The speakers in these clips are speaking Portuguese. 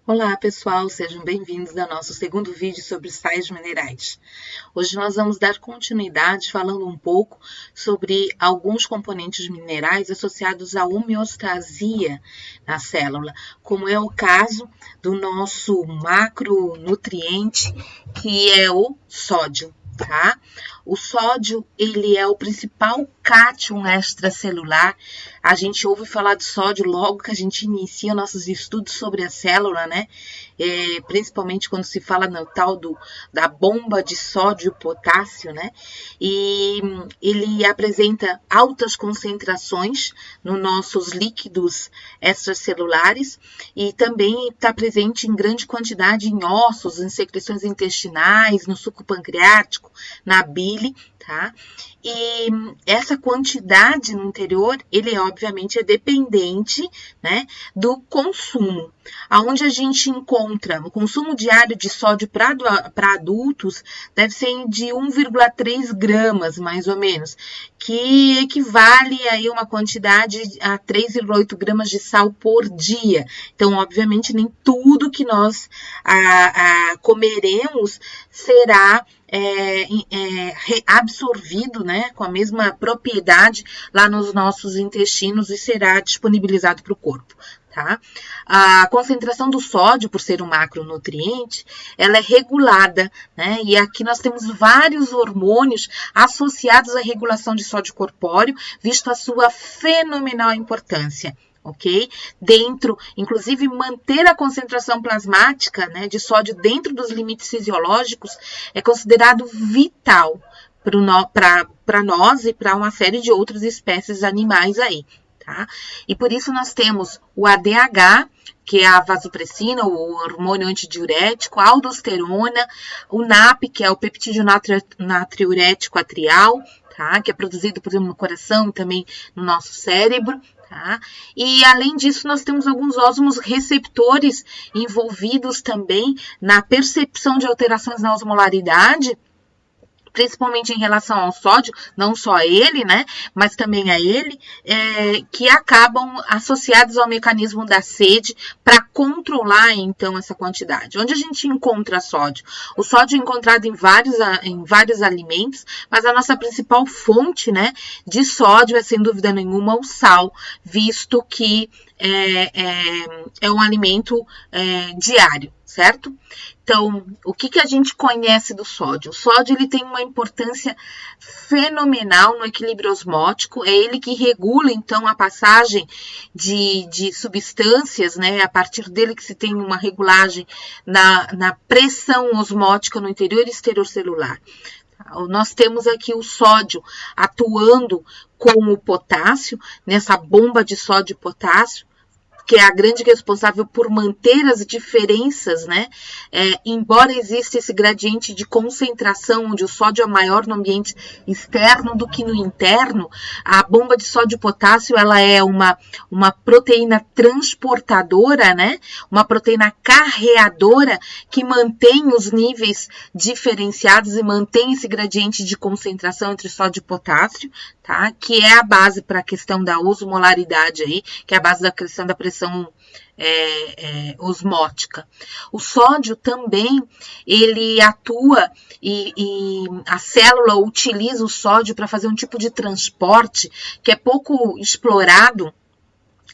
Olá pessoal, sejam bem-vindos ao nosso segundo vídeo sobre sais minerais. Hoje nós vamos dar continuidade falando um pouco sobre alguns componentes minerais associados à homeostasia na célula, como é o caso do nosso macronutriente, que é o sódio. Tá? O sódio, ele é o principal cátion extracelular. A gente ouve falar de sódio logo que a gente inicia nossos estudos sobre a célula, né? Principalmente quando se fala no tal da bomba de sódio e potássio, né? E ele apresenta altas concentrações nos nossos líquidos extracelulares e também está presente em grande quantidade em ossos, em secreções intestinais, no suco pancreático, na bile, tá? E essa quantidade no interior, ele obviamente é dependente, né, do consumo. Aonde a gente encontra o consumo diário de sódio para adultos deve ser de 1,3 gramas, mais ou menos, que equivale aí a uma quantidade a 3,8 gramas de sal por dia. Então, obviamente, nem tudo que nós comeremos será absorvido, né, com a mesma propriedade lá nos nossos intestinos e será disponibilizado para o corpo. Tá? A concentração do sódio, por ser um macronutriente, ela é regulada, né? E aqui nós temos vários hormônios associados à regulação de sódio corpóreo, visto a sua fenomenal importância. Ok? Inclusive, manter a concentração plasmática, né, de sódio dentro dos limites fisiológicos é considerado vital para nós e para uma série de outras espécies animais aí. Tá? E por isso nós temos o ADH, que é a vasopressina, o hormônio antidiurético, a aldosterona, o NAP, que é o peptídeo natriurético atrial, tá? Que é produzido, por exemplo, no coração e também no nosso cérebro. Tá? E além disso, nós temos alguns osmos receptores envolvidos também na percepção de alterações na osmolaridade, principalmente em relação ao sódio, não só a ele, né, mas também a ele, que acabam associados ao mecanismo da sede para controlar, então, essa quantidade. Onde a gente encontra sódio? O sódio é encontrado em vários alimentos, mas a nossa principal fonte, né, de sódio é, sem dúvida nenhuma, o sal, visto que é um alimento diário, certo? Então, o que a gente conhece do sódio? O sódio ele tem uma importância fenomenal no equilíbrio osmótico, é ele que regula, então, a passagem de substâncias, né? A partir dele que se tem uma regulagem na pressão osmótica no interior e exterior celular. Nós temos aqui o sódio atuando com o potássio, nessa bomba de sódio e potássio, que é a grande responsável por manter as diferenças, né? Embora exista esse gradiente de concentração, onde o sódio é maior no ambiente externo do que no interno, a bomba de sódio e potássio, ela é uma proteína transportadora, né? Uma proteína carreadora que mantém os níveis diferenciados e mantém esse gradiente de concentração entre sódio e potássio, tá? Que é a base para a questão da osmolaridade aí, que é a base da questão da pressão osmótica. O sódio também, ele atua e a célula utiliza o sódio para fazer um tipo de transporte que é pouco explorado,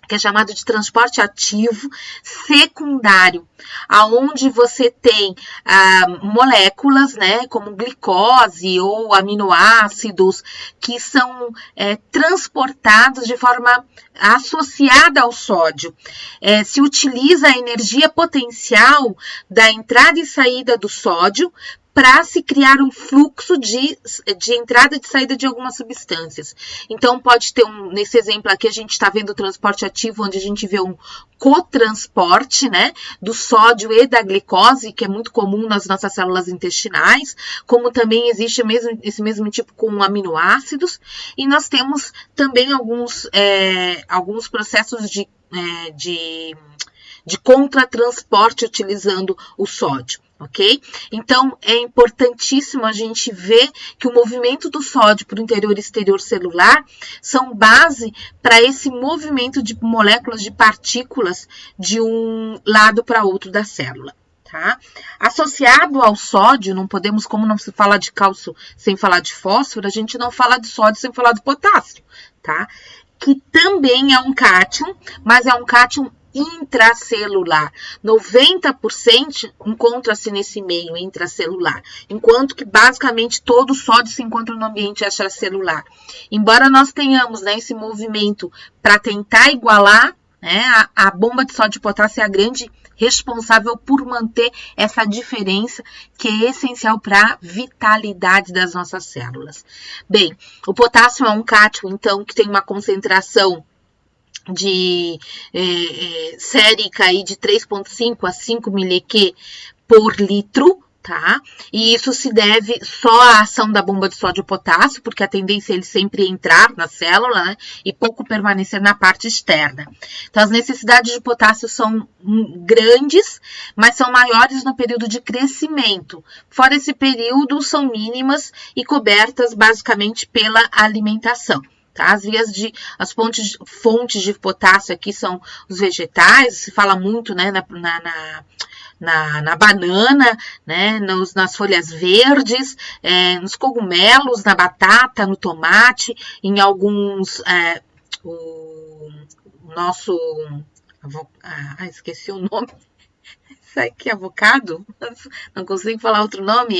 que é chamado de transporte ativo secundário, aonde você tem moléculas, né, como glicose ou aminoácidos, que são transportados de forma associada ao sódio. Se utiliza a energia potencial da entrada e saída do sódio para se criar um fluxo de entrada e de saída de algumas substâncias. Então, pode ter nesse exemplo aqui, a gente está vendo o transporte ativo, onde a gente vê um cotransporte, né, do sódio e da glicose, que é muito comum nas nossas células intestinais, como também existe esse mesmo tipo com aminoácidos, e nós temos também alguns processos de contratransporte utilizando o sódio. ok? Então, é importantíssimo a gente ver que o movimento do sódio para o interior e exterior celular são base para esse movimento de moléculas de partículas de um lado para outro da célula. Tá? Associado ao sódio, não podemos, como não se fala de cálcio sem falar de fósforo, a gente não fala de sódio sem falar de potássio, tá? Que também é um cátion, mas é um cátion intracelular. 90% encontra-se nesse meio intracelular, enquanto que basicamente todo o sódio se encontra no ambiente extracelular. Embora nós tenhamos, né, esse movimento para tentar igualar, né, a bomba de sódio e potássio é a grande responsável por manter essa diferença que é essencial para a vitalidade das nossas células. Bem, o potássio é um cátion, então, que tem uma concentração de sérica aí de 3,5 a 5 mQ por litro, tá? E isso se deve só à ação da bomba de sódio e potássio, porque a tendência é ele sempre entrar na célula, né, e pouco permanecer na parte externa. Então, as necessidades de potássio são grandes, mas são maiores no período de crescimento. Fora esse período, são mínimas e cobertas basicamente pela alimentação. Tá? As fontes de potássio aqui são os vegetais, se fala muito, né, na banana, né, nas folhas verdes, nos cogumelos, na batata, no tomate, em alguns, esqueci o nome, isso aqui é avocado? Não consigo falar outro nome,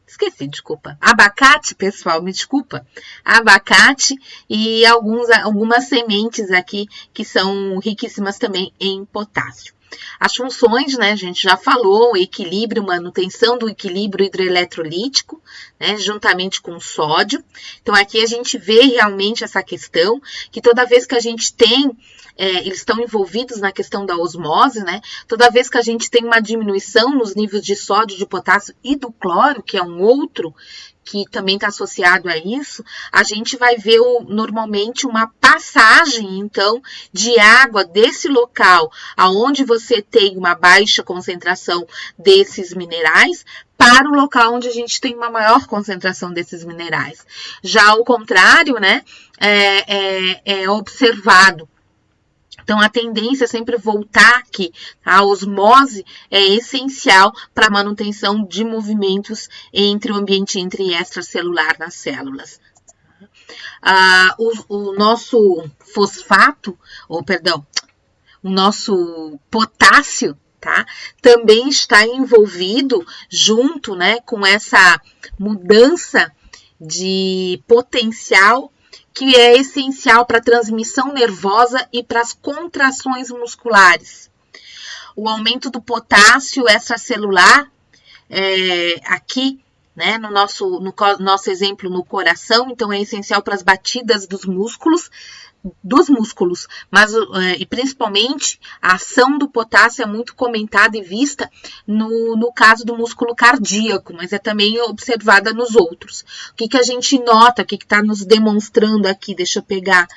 esqueci, desculpa. Abacate, pessoal, me desculpa. Abacate e algumas sementes aqui que são riquíssimas também em potássio. As funções, né, a gente já falou, equilíbrio, manutenção do equilíbrio hidroeletrolítico, né, juntamente com o sódio. Então, aqui a gente vê realmente essa questão, que toda vez que a gente tem, eles estão envolvidos na questão da osmose, né, toda vez que a gente tem uma diminuição nos níveis de sódio, de potássio e do cloro, que é um outro que também está associado a isso, a gente vai ver normalmente uma passagem, então, de água desse local aonde você tem uma baixa concentração desses minerais para o local onde a gente tem uma maior concentração desses minerais. Já ao contrário, né, é observado. Então, a tendência é sempre voltar aqui. A osmose é essencial para a manutenção de movimentos entre o ambiente intra e extracelular nas células. O nosso fosfato, o nosso potássio, tá? Também está envolvido junto, né, com essa mudança de potencial que é essencial para a transmissão nervosa e para as contrações musculares. O aumento do potássio extracelular, aqui, né, no nosso exemplo no coração, então é essencial para as batidas dos músculos, mas e principalmente a ação do potássio é muito comentada e vista no caso do músculo cardíaco, mas é também observada nos outros. O que a gente nota, o que está nos demonstrando aqui? Deixa eu pegar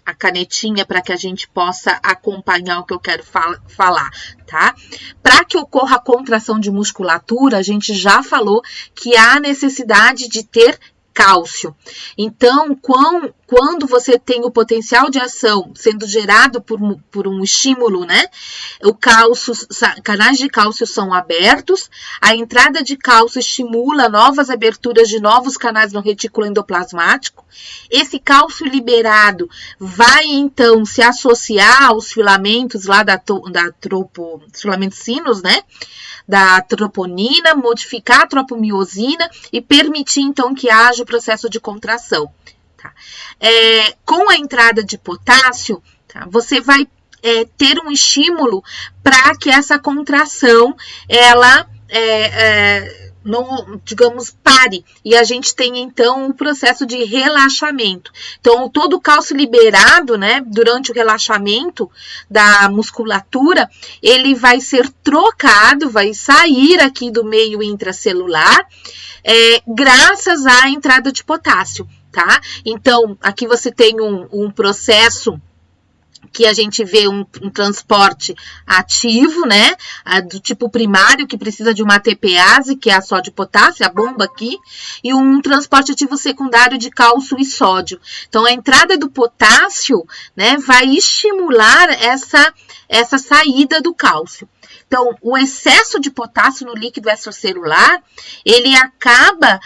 a canetinha para que a gente possa acompanhar o que eu quero falar, tá? Para que ocorra a contração de musculatura, a gente já falou que há necessidade de ter cálcio. Então, quando você tem o potencial de ação sendo gerado por um estímulo, né? Canais de cálcio são abertos, a entrada de cálcio estimula novas aberturas de novos canais no retículo endoplasmático. Esse cálcio vai, então, se associar aos filamentos lá filamentos sinos, né? Da troponina, modificar a tropomiosina e permitir, então, que haja o processo de contração. Tá? Com a entrada de potássio, tá? Você vai ter um estímulo para que essa contração, ela não, digamos, pare, e a gente tem, então, um processo de relaxamento. Então, todo o cálcio liberado, né, durante o relaxamento da musculatura, ele vai ser trocado, vai sair aqui do meio intracelular, graças à entrada de potássio, tá? Então, aqui você tem um processo que a gente vê um transporte ativo, né, do tipo primário, que precisa de uma ATPase, que é a sódio e potássio, a bomba aqui, e um transporte ativo secundário de cálcio e sódio. Então, a entrada do potássio, né, vai estimular essa saída do cálcio. Então, o excesso de potássio no líquido extracelular, ele acaba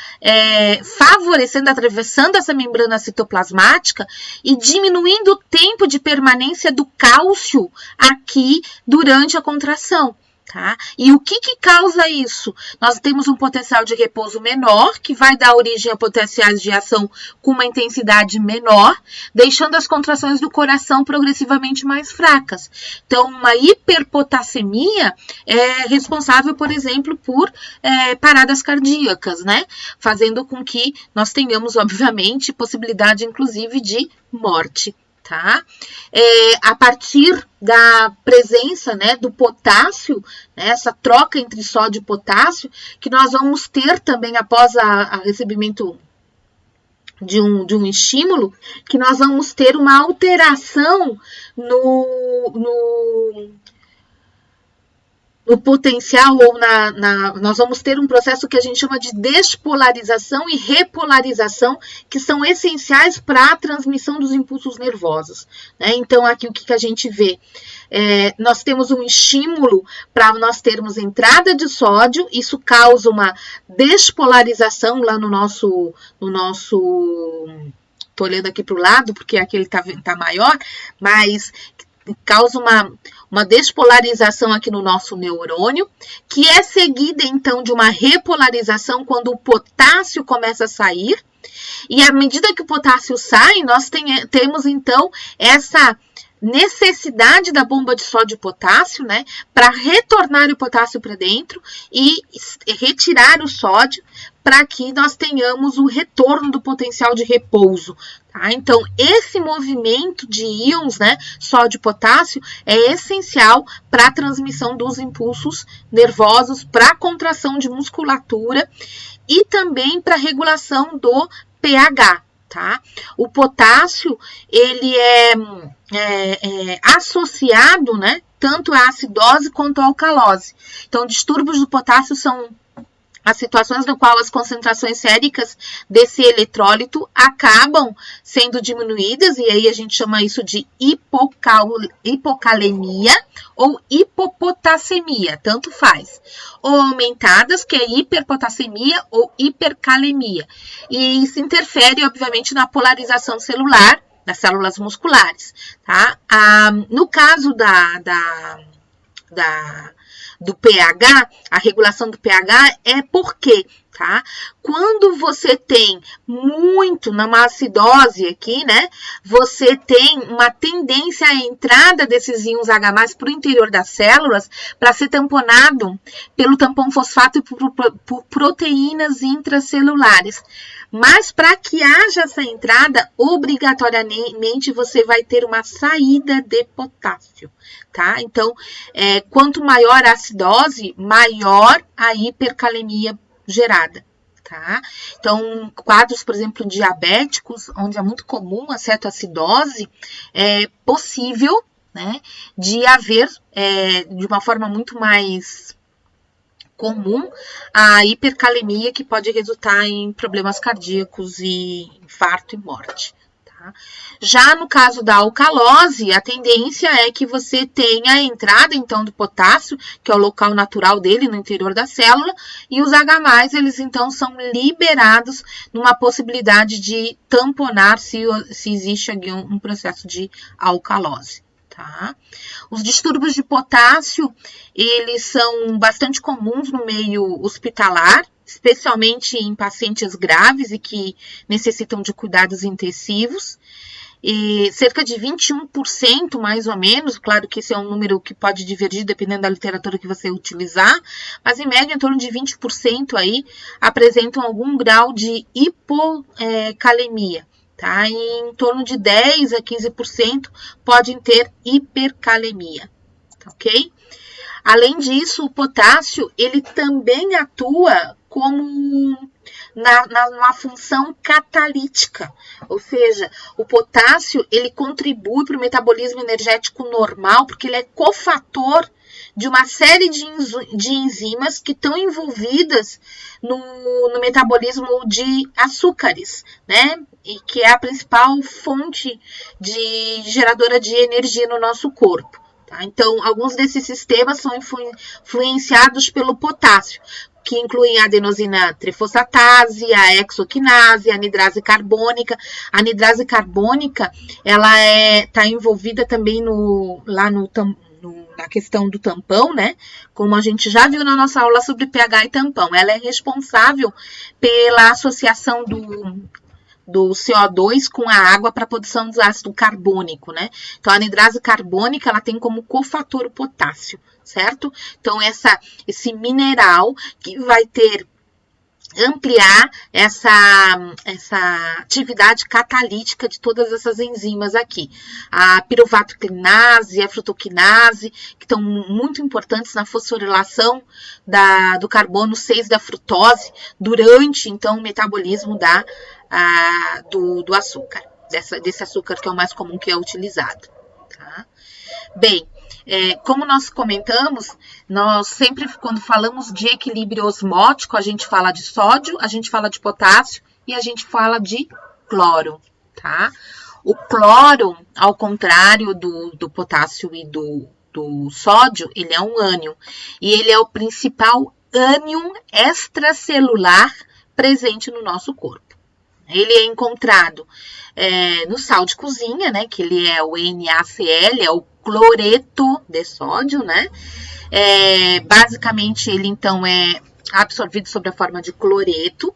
favorecendo, atravessando essa membrana citoplasmática e diminuindo o tempo de permanência do cálcio aqui durante a contração. Tá? E o que causa isso? Nós temos um potencial de repouso menor, que vai dar origem a potenciais de ação com uma intensidade menor, deixando as contrações do coração progressivamente mais fracas. Então, uma hiperpotassemia é responsável, por exemplo, por paradas cardíacas, né? Fazendo com que nós tenhamos, obviamente, possibilidade, inclusive, de morte. Tá? A partir da presença, né, do potássio, né, essa troca entre sódio e potássio, que nós vamos ter também após o recebimento de um estímulo, que nós vamos ter uma alteração no potencial, ou nós vamos ter um processo que a gente chama de despolarização e repolarização, que são essenciais para a transmissão dos impulsos nervosos. Né? Então, aqui o que a gente vê? Nós temos um estímulo para nós termos entrada de sódio, isso causa uma despolarização lá no nosso tô olhando aqui para o lado, porque aqui ele tá maior, mas causa uma despolarização aqui no nosso neurônio, que é seguida, então, de uma repolarização quando o potássio começa a sair. E à medida que o potássio sai, nós temos, então, essa necessidade da bomba de sódio e potássio, né, para retornar o potássio para dentro e retirar o sódio, para que nós tenhamos o retorno do potencial de repouso. Tá? Então, esse movimento de íons, né, sódio e potássio, é essencial para a transmissão dos impulsos nervosos, para a contração de musculatura e também para a regulação do pH. Tá? O potássio, ele é associado, né, tanto à acidose quanto à alcalose. Então, distúrbios do potássio são as situações no qual as concentrações séricas desse eletrólito acabam sendo diminuídas, e aí a gente chama isso de hipocalemia ou hipopotassemia, tanto faz. Ou aumentadas, que é hiperpotassemia ou hipercalemia. E isso interfere, obviamente, na polarização celular, das células musculares. Tá? No caso do pH, a regulação do pH é porque, tá? Quando você tem muito numa acidose aqui, né? Você tem uma tendência à entrada desses íons H+ para o interior das células para ser tamponado pelo tampão fosfato e por proteínas intracelulares. Mas para que haja essa entrada, obrigatoriamente você vai ter uma saída de potássio, tá? Então, quanto maior a acidose, maior a hipercalemia gerada, tá? Então, quadros, por exemplo, diabéticos, onde é muito comum a cetoacidose, é possível, né, de haver, de uma forma muito mais comum, a hipercalemia, que pode resultar em problemas cardíacos e infarto e morte. Tá? Já no caso da alcalose, a tendência é que você tenha a entrada, então, do potássio, que é o local natural dele no interior da célula, e os H+, eles, então, são liberados numa possibilidade de tamponar se existe aqui um processo de alcalose. Tá? Os distúrbios de potássio, eles são bastante comuns no meio hospitalar, especialmente em pacientes graves e que necessitam de cuidados intensivos. E cerca de 21%, mais ou menos, claro que esse é um número que pode divergir dependendo da literatura que você utilizar, mas em média em torno de 20% aí apresentam algum grau de hipocalemia. Tá? E em torno de 10 a 15% podem ter hipercalemia, ok? Além disso, o potássio, ele também atua como na função catalítica, ou seja, o potássio ele contribui para o metabolismo energético normal, porque ele é cofator de uma série de enzimas que estão envolvidas no metabolismo de açúcares, né? E que é a principal fonte geradora de energia no nosso corpo. Tá? Então, alguns desses sistemas são influenciados pelo potássio, que incluem a adenosina trifosfatase, a exoquinase, a anidrase carbônica. A anidrase carbônica, ela está envolvida também na questão do tampão, né? Como a gente já viu na nossa aula sobre pH e tampão. Ela é responsável pela associação do CO2 com a água para a produção do ácido carbônico, né? Então, a anidrase carbônica, ela tem como cofator o potássio, certo? Então, esse mineral que vai ampliar essa atividade catalítica de todas essas enzimas aqui. A piruvatoclinase, a frutoquinase, que estão muito importantes na fosforilação do carbono 6 da frutose durante, então, o metabolismo do açúcar, desse açúcar que é o mais comum que é utilizado. Tá? Bem, como nós comentamos, nós sempre, quando falamos de equilíbrio osmótico, a gente fala de sódio, a gente fala de potássio e a gente fala de cloro, tá? O cloro, ao contrário do potássio e do sódio, ele é um ânion. E ele é o principal ânion extracelular presente no nosso corpo. Ele é encontrado no sal de cozinha, né? Que ele é o NaCl, é o cloreto de sódio, né? Basicamente, ele então é absorvido sob a forma de cloreto,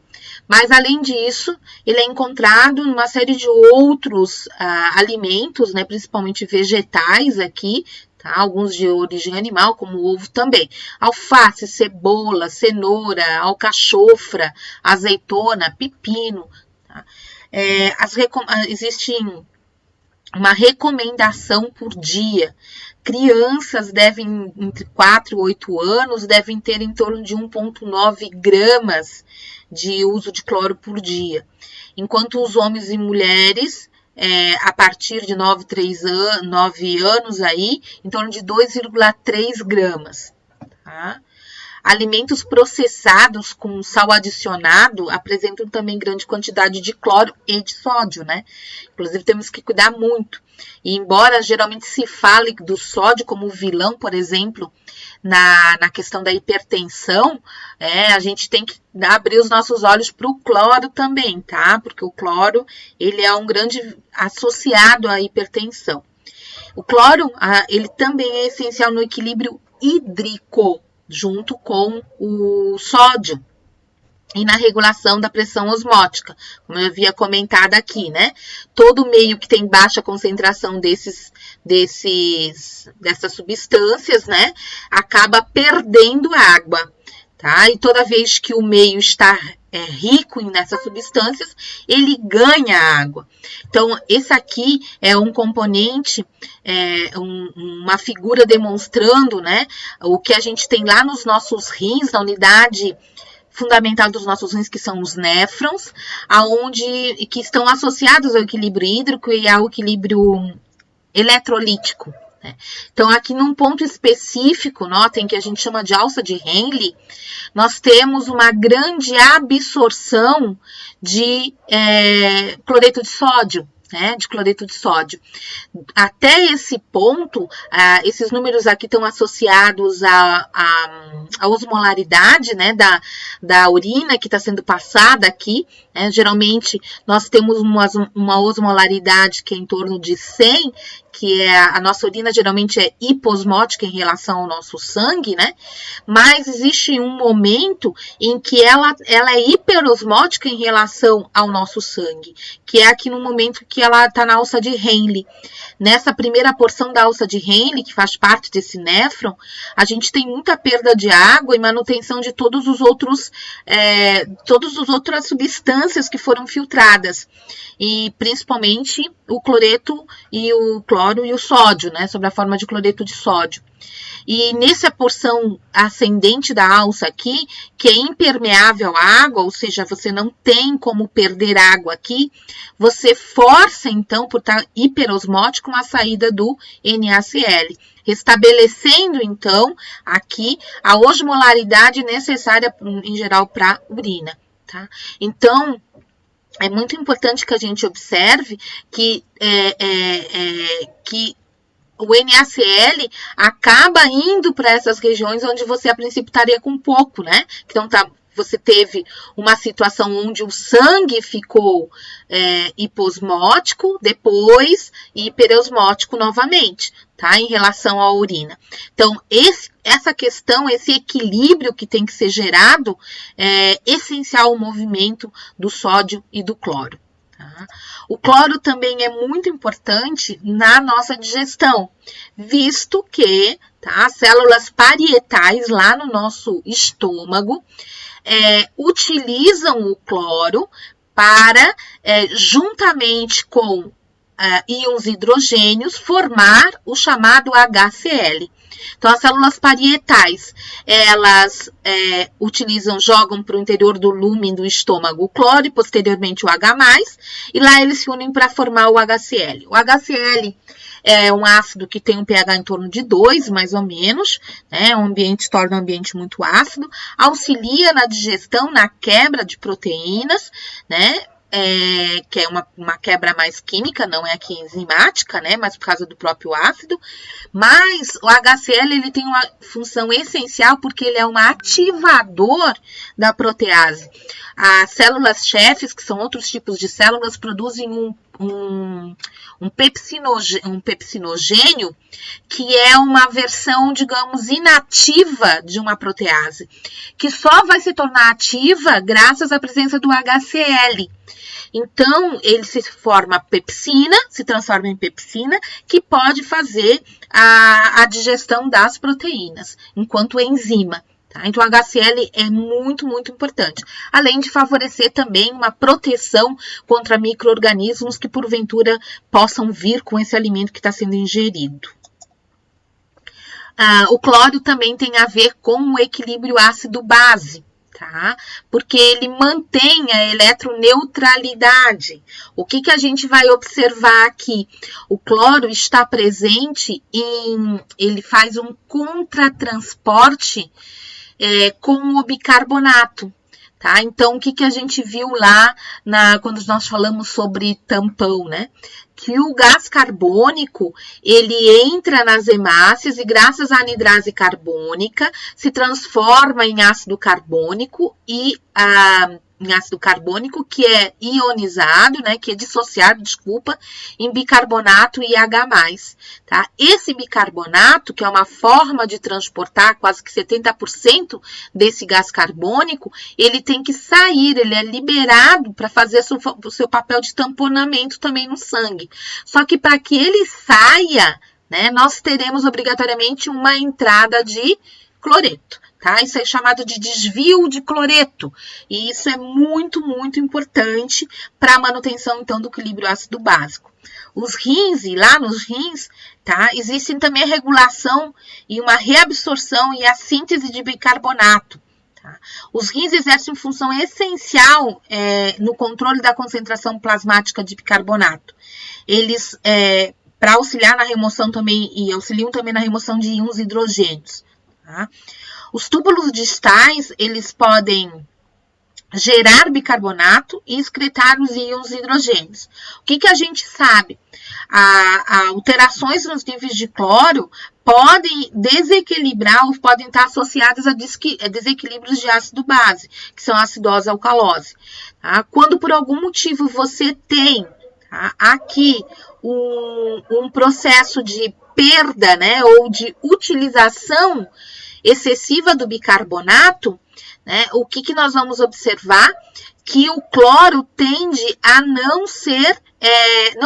mas além disso, ele é encontrado em uma série de outros alimentos, né? Principalmente vegetais aqui, tá? Alguns de origem animal, como o ovo também. Alface, cebola, cenoura, alcachofra, azeitona, pepino. Tá? Existe uma recomendação por dia. Crianças entre 4 e 8 anos devem ter em torno de 1,9 gramas de uso de cloro por dia. Enquanto os homens e mulheres, a partir de 9 anos aí, em torno de 2,3 gramas. Tá? Alimentos processados com sal adicionado apresentam também grande quantidade de cloro e de sódio, né? Inclusive, temos que cuidar muito. E embora geralmente se fale do sódio como vilão, por exemplo, na questão da hipertensão, a gente tem que abrir os nossos olhos para o cloro também, tá? Porque o cloro, ele é um grande associado à hipertensão. O cloro, ele também é essencial no equilíbrio hídrico, junto com o sódio e na regulação da pressão osmótica, como eu havia comentado aqui, né? Todo meio que tem baixa concentração dessas substâncias, né, acaba perdendo água, tá? E toda vez que o meio está rico nessas substâncias, ele ganha água. Então, esse aqui é um componente, uma figura demonstrando, né, o que a gente tem lá nos nossos rins, na unidade fundamental dos nossos rins, que são os néfrons, que estão associados ao equilíbrio hídrico e ao equilíbrio eletrolítico. Então, aqui num ponto específico, notem que a gente chama de alça de Henle, nós temos uma grande absorção de cloreto de sódio, né, de cloreto de sódio. Até esse ponto, esses números aqui estão associados à osmolaridade, né, da urina que está sendo passada aqui. Né? Geralmente, nós temos uma osmolaridade que é em torno de 100, que a nossa urina geralmente é hiposmótica em relação ao nosso sangue, né? Mas existe um momento em que ela é hiperosmótica em relação ao nosso sangue, que é aqui no momento que ela está na alça de Henle. Nessa primeira porção da alça de Henle, que faz parte desse néfron, a gente tem muita perda de água e manutenção de todas as outras substâncias que foram filtradas. E principalmente o cloreto e o cloro e o sódio, né? Sobre a forma de cloreto de sódio. E nessa porção ascendente da alça aqui, que é impermeável à água, ou seja, você não tem como perder água aqui, você força, então, por estar hiperosmótico, a saída do NaCl, restabelecendo, então, aqui a osmolaridade necessária, em geral, para a urina, tá? Então, é muito importante que a gente observe que o NaCl acaba indo para essas regiões onde você, a princípio, estaria com pouco, né? Então, você teve uma situação onde o sangue ficou hiposmótico, depois hiperosmótico novamente, tá? Em relação à urina. Então, essa questão, esse equilíbrio que tem que ser gerado, é essencial ao movimento do sódio e do cloro. Tá? O cloro também é muito importante na nossa digestão, visto que as células parietais lá no nosso estômago utilizam o cloro para, juntamente com íons hidrogênios, formar o chamado HCl. Então, as células parietais, elas jogam para o interior do lúmen do estômago o cloro e posteriormente o H+, e lá eles se unem para formar o HCl. O HCl é um ácido que tem um pH em torno de 2, mais ou menos, né? Torna o ambiente muito ácido, auxilia na digestão, na quebra de proteínas, né? Que é uma quebra mais química, não é aqui enzimática, né? Mas por causa do próprio ácido. Mas o HCl ele tem uma função essencial porque ele é um ativador da protease. As células chefes, que são outros tipos de células, produzem um pepsinogênio, que é uma versão, digamos, inativa de uma protease, que só vai se tornar ativa graças à presença do HCl. Então, ele se forma pepsina, se transforma em pepsina, que pode fazer a digestão das proteínas, enquanto enzima. Tá? Então, o HCl é muito, muito importante. Além de favorecer também uma proteção contra micro-organismos que, porventura, possam vir com esse alimento que está sendo ingerido. O cloro também tem a ver com o equilíbrio ácido-base. Tá? Porque ele mantém a eletroneutralidade. O que a gente vai observar aqui? O cloro está presente ele faz um contratransporte com o bicarbonato. Tá? Então, o que a gente viu lá quando nós falamos sobre tampão, né? Que o gás carbônico, ele entra nas hemácias e graças à anidrase carbônica se transforma em ácido carbônico em ácido carbônico que é ionizado, né, que é dissociado, em bicarbonato e H+, tá? Esse bicarbonato, que é uma forma de transportar quase que 70% desse gás carbônico, ele tem que sair, ele é liberado para fazer o seu papel de tamponamento também no sangue. Só que para que ele saia, né, nós teremos obrigatoriamente uma entrada de cloreto. Tá? Isso é chamado de desvio de cloreto, e isso é muito, muito importante para a manutenção, então, do equilíbrio ácido básico. Os rins, e lá nos rins, tá? Existem também a regulação e uma reabsorção e a síntese de bicarbonato. Tá? Os rins exercem função essencial no controle da concentração plasmática de bicarbonato. Eles, para auxiliar na remoção também, e auxiliam também na remoção de íons hidrogênios. Tá? Os túbulos distais, eles podem gerar bicarbonato e excretar os íons hidrogênios. O que a gente sabe? Alterações nos níveis de cloro podem desequilibrar ou podem estar associadas a desequilíbrios de ácido base, que são a acidose e alcalose. Tá? Quando por algum motivo você tem aqui um processo de perda, né, ou de utilização excessiva do bicarbonato, né, o que nós vamos observar? Que o cloro tende a não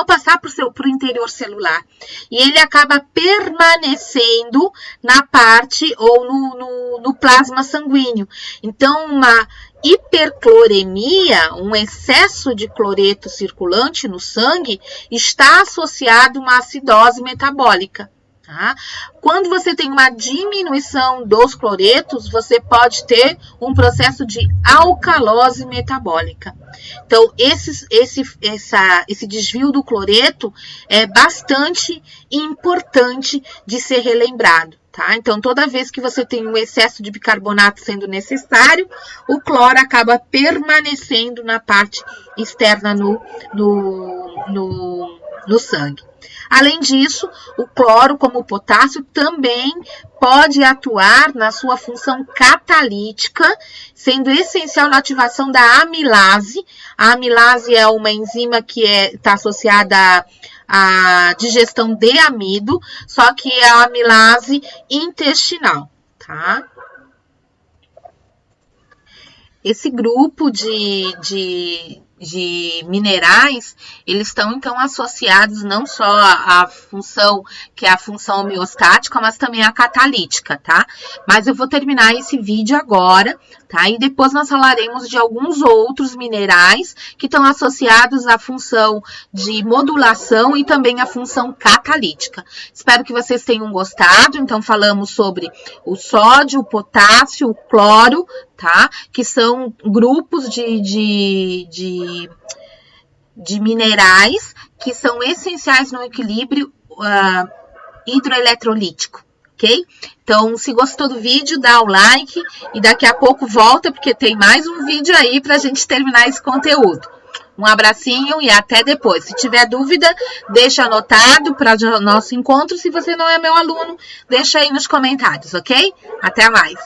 passar para o interior celular. E ele acaba permanecendo na parte ou no plasma sanguíneo. Então, uma hipercloremia, um excesso de cloreto circulante no sangue, está associado a uma acidose metabólica. Tá? Quando você tem uma diminuição dos cloretos, você pode ter um processo de alcalose metabólica. Então, esse desvio do cloreto é bastante importante de ser relembrado. Tá? Então, toda vez que você tem um excesso de bicarbonato sendo necessário, o cloro acaba permanecendo na parte externa no sangue. Além disso, o cloro, como o potássio, também pode atuar na sua função catalítica, sendo essencial na ativação da amilase. A amilase é uma enzima que está associada à digestão de amido, só que é a amilase intestinal, tá? Esse grupo de minerais, eles estão, então, associados não só à função, que é a função homeostática, mas também à catalítica, tá? Mas eu vou terminar esse vídeo agora, tá? E depois nós falaremos de alguns outros minerais que estão associados à função de modulação e também à função catalítica. Espero que vocês tenham gostado. Então, falamos sobre o sódio, o potássio, o cloro, tá? Que são grupos de minerais que são essenciais no equilíbrio hidroeletrolítico, ok? Então, se gostou do vídeo, dá o like e daqui a pouco volta, porque tem mais um vídeo aí pra gente terminar esse conteúdo. Um abracinho e até depois. Se tiver dúvida, deixa anotado para o nosso encontro. Se você não é meu aluno, deixa aí nos comentários, ok? Até mais!